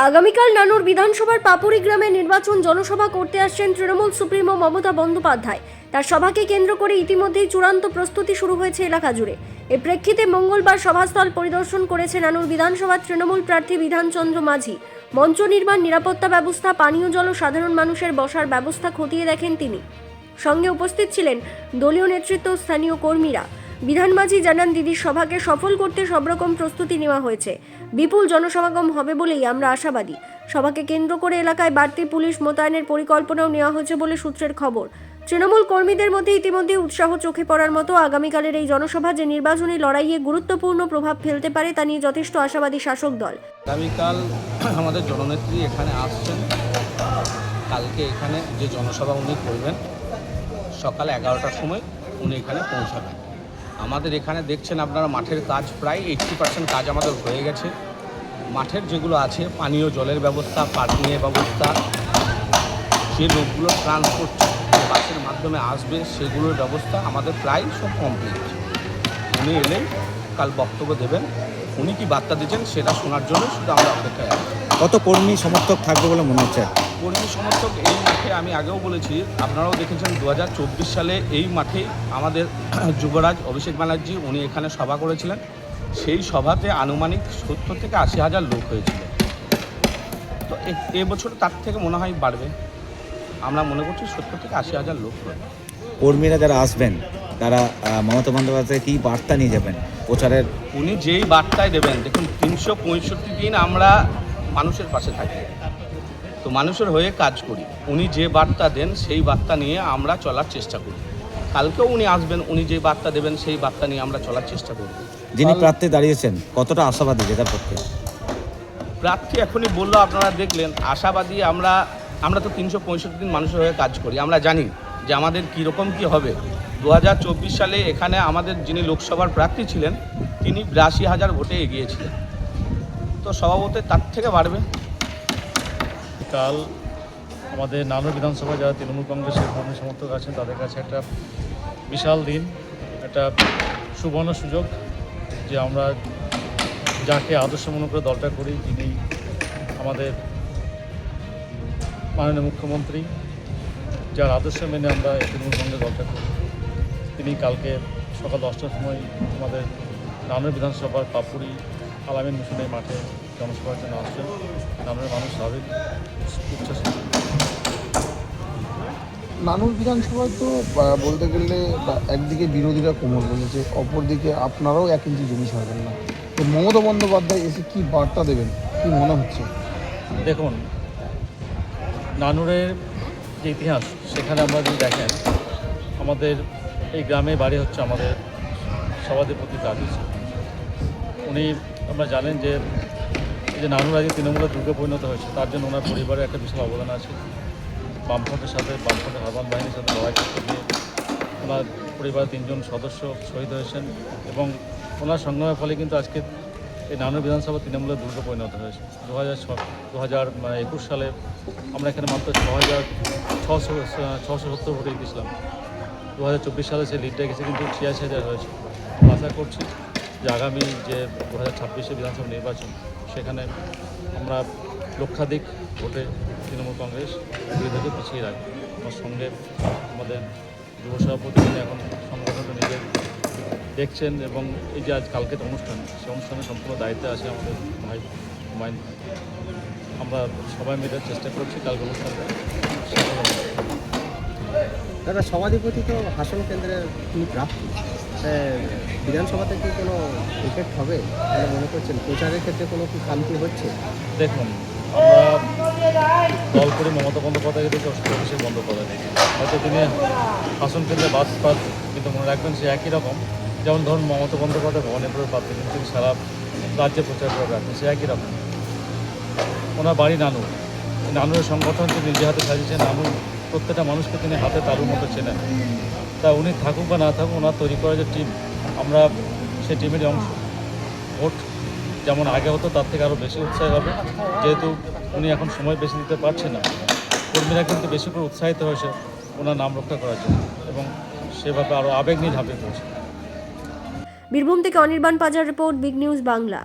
আগামীকাল নানুর বিধানসভার পাপুরি গ্রামে নির্বাচন জনসভা করতে আসছেন তৃণমূল সুপ্রিমো মমতা বন্দ্যোপাধ্যায়। তার সভাকে কেন্দ্র করে ইতিমধ্যেই চূড়ান্ত প্রস্তুতি শুরু হয়েছে এলাকা জুড়ে। এর প্রেক্ষিতে মঙ্গলবার সভাস্থল পরিদর্শন করেছে নানুর বিধানসভার তৃণমূল প্রার্থী বিধানচন্দ্র মাঝি। মঞ্চ নির্মাণ, নিরাপত্তা ব্যবস্থা, পানীয় জল ও সাধারণ মানুষের বসার ব্যবস্থা খতিয়ে দেখেন তিনি। সঙ্গে উপস্থিত ছিলেন দলীয় নেতৃত্ব ও স্থানীয় কর্মীরা। বিধান মাঝি জানান, দিদির সভাকে সফল করতে সব রকম প্রস্তুতি নেওয়া হয়েছে। বিপুল জনসমাগম হবে বলেই আমরা আশাবাদী। সভাকে কেন্দ্র করে এলাকায় বাড়তি পুলিশ মোতায়েনের পরিকল্পনাও নেওয়া হয়েছে বলে সূত্রের খবর। তৃণমূল কর্মীদের মধ্যে ইতিমধ্যে উৎসাহ চোখে পড়ার মতো। আগামীকালের এই জনসভা যে নির্বাচনী লড়াইয়ে গুরুত্বপূর্ণ প্রভাব ফেলতে পারে তা নিয়ে যথেষ্ট আশাবাদী শাসক দল। আগামীকাল আমাদের জননেত্রী এখানে আসছেন। কালকে এখানে যে জনসভা উনি করবেন সকাল 11টার সময় উনি এখানে পৌঁছাবেন। আমাদের এখানে দেখছেন আপনারা মাঠের কাজ প্রায় 80% কাজ আমাদের হয়ে গেছে। মাঠের যেগুলো আছে পানীয় জলের ব্যবস্থা, পার্কিংয়ের ব্যবস্থা, যে লোকগুলো ট্রান্সপোর্ট বাসের মাধ্যমে আসবে সেগুলোর ব্যবস্থা আমাদের প্রায় সব কমপ্লিট। উনি এলেই কাল বক্তব্য দেবেন। উনি কি বার্তা দিচ্ছেন সেটা শোনার জন্য শুধু আমরা অপেক্ষায় আছি। কত কর্মী সমর্থক থাকবে বলে মনে হচ্ছে? কর্মী সমর্থক এই মাঠে আমি আগেও বলেছি, আপনারাও দেখেছেন 2024 সালে এই মাঠেই আমাদের যুবরাজ অভিষেক ব্যানার্জি উনি এখানে সভা করেছিলেন। সেই সভাতে আনুমানিক 70 থেকে 80 হাজার লোক হয়েছিল। তো এবছর তার থেকে মনে হয় বাড়বে। আমরা মনে করছি 70 থেকে 80 হাজার লোক হবে। কর্মীরা যারা আসবেন তারা মমতা বন্দ্যোপাধ্যায় কী বার্তা নিয়ে যাবেন প্রচারের? উনি যেই বার্তায় দেবেন, দেখুন 365 দিন আমরা মানুষের পাশে থাকি, তো মানুষের হয়ে কাজ করি। উনি যে বার্তা দেন সেই বার্তা নিয়ে আমরা চলার চেষ্টা করি। কালকেও উনি আসবেন, উনি যে বার্তা দেবেন সেই বার্তা নিয়ে আমরা চলার চেষ্টা করব। যিনি প্রার্থী দাঁড়িয়েছেন কতটা আশাবাদী জেতার পক্ষে? প্রার্থী এখনই বললো, আপনারা দেখলেন আশাবাদী। আমরা তো 365 দিন মানুষের হয়ে কাজ করি। আমরা জানি যে আমাদের কীরকম কী হবে। 2024 সালে এখানে আমাদের যিনি লোকসভার প্রার্থী ছিলেন তিনি 82 হাজার ভোটে এগিয়েছিলেন। তো স্বভাবতই তার থেকে বাড়বে। কাল আমাদের নানুর বিধানসভা যারা তৃণমূল কংগ্রেসের কর্মী সমর্থক আছেন তাদের কাছে একটা বিশাল দিন, একটা সুবর্ণ সুযোগ যে আমরা যাকে আদর্শ মনে করে দলটা করি, যিনি আমাদের মাননীয় মুখ্যমন্ত্রী, যার আদর্শ মেনে আমরা এই তৃণমূল কংগ্রেস দলটা করি, তিনি কালকে সকাল 10টার সময় আমাদের নানুর বিধানসভার পাপুরি আলামিন মিশনের মাঠে জনসভার জন্য আসছেন। নানুরের মানুষ স্বাভাবিক উচ্ছ্বাসিত। নানুর বিধানসভায় তো বলতে গেলে একদিকে বিরোধীরা কোমর বলেছে, অপরদিকে আপনারাও 1 ইঞ্চি জমি ছাড়বেন না। তো মমতা বন্দ্যোপাধ্যায় এসে কী বার্তা দেবেন, কী মনে হচ্ছে? দেখুন, নানুরের যে ইতিহাস সেখানে আমরা যদি দেখেন, আমাদের এই গ্রামে বাড়ি হচ্ছে আমাদের সভাধিপতি কাজী। উনি আমরা জানেন যে এই যে নানুর আগে তৃণমূলের দুর্গে পরিণত হয়েছে, তার জন্য ওনার পরিবারের একটা বিশাল অবদান আছে। বামফ্রন্টের সাথে, বামফ্রন্টের আহ্বান বাহিনীর সাথে লড়াই করতে গিয়ে ওনার পরিবারের 3 জন সদস্য শহীদ হয়েছেন এবং ওনার সংগ্রামের ফলে কিন্তু আজকে এই নানুর বিধানসভা তৃণমূলের দুর্গে পরিণত হয়েছে। 2021 সালে আমরা এখানে মাত্র 670 ভোটে জিতেছিলাম। 2024 সালে সে লিডটা গেছে কিন্তু 86,000 হয়েছে। আশা করছি যে আগামী যে 2026 বিধানসভা নির্বাচন, সেখানে আমরা লক্ষাধিক ভোটে তৃণমূল কংগ্রেস বিরোধীকে পিছিয়ে রাখবে। আমার সঙ্গে আমাদের যুব সভাপতি এখন সংগঠনটা নিজে দেখছেন এবং এই যে আজ কালকের অনুষ্ঠান, সেই অনুষ্ঠানের সম্পূর্ণ দায়িত্বে আছে আমাদের ভাই হুমায়ুন। আমরা সবাই মিলে চেষ্টা করছি কালকে অনুষ্ঠানটা। দাদা, সভাধিপতি তো হাসন কেন্দ্রের তিনি প্রাপ্তি, বিধানসভাতে কি কোনো ইফেক্ট হবে মনে করছেন? প্রচারের ক্ষেত্রে কোনো কি খামতি হচ্ছে? দেখুন, আমরা দল করে মমতা বন্দ্যোপাধ্যায় থেকে অভিষেক বন্দ্যোপাধ্যায় দেখি, হয়তো তিনি হাসন কেন্দ্রে বাস পাত, কিন্তু মনে রাখবেন সে একই রকম। যেমন ধরুন মমতা বন্দ্যোপাধ্যায় ভবানীপুরের প্রার্থী, কিন্তু তিনি সারা রাজ্যে প্রচার করে রাখবেন, সে একই রকম। ওনার বাড়ি নানুর, নানুরের সংগঠন তিনি নিজে হাতে সাজিয়েছেন। নানুর প্রত্যেকটা মানুষকে তিনি হাতে তালুর মতো চেনেন। তা উনি থাকুক বা না থাকুক, ওনার তৈরি করা যে টিম, আমরা সেই টিমেরই অংশ। ভোট যেমন আগে হতো তার থেকে আরও বেশি উৎসাহ হবে, যেহেতু উনি এখন সময় বেশি দিতে পারছে না। কর্মীরা কিন্তু বেশি করে উৎসাহিত হয়েছে ওনার নাম রক্ষা করার জন্য এবং সেভাবে আরও আবেগ নিয়ে ঝাঁপিয়ে পড়েছে। বীরভূম থেকে অনির্বাণ পাজার রিপোর্ট, বিগ নিউজ বাংলা।